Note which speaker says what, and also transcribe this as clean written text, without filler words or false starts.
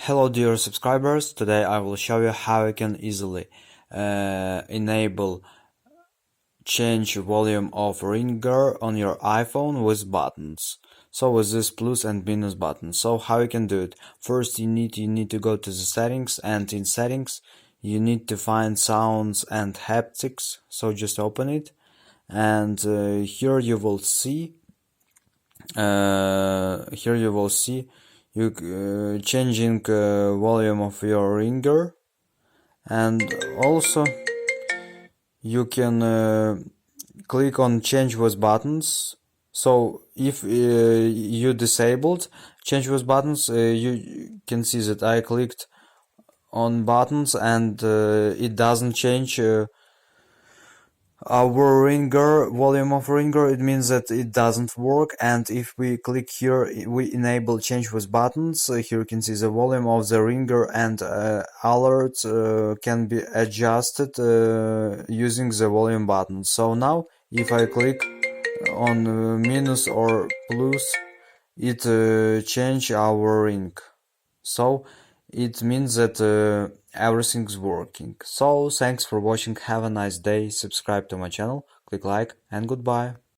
Speaker 1: Hello dear subscribers, today I will show you how you can easily enable change volume of ringer on your iPhone with buttons. So with this plus and minus button. So how you can do it? First you need to go to the settings, and in settings you need to find sounds and haptics. So just open it, and here you will see you changing volume of your ringer, and also you can click on change with buttons. So if you disabled change with buttons, you can see that I clicked on buttons and it doesn't change our ringer, volume of ringer. It means that it doesn't work. And if we click here, we enable change with buttons. Here you can see the volume of the ringer, and alerts can be adjusted using the volume button. So now if I click on minus or plus, it change our ring. So it means that everything's working. So thanks for watching, have a nice day, subscribe to my channel, click like, and goodbye.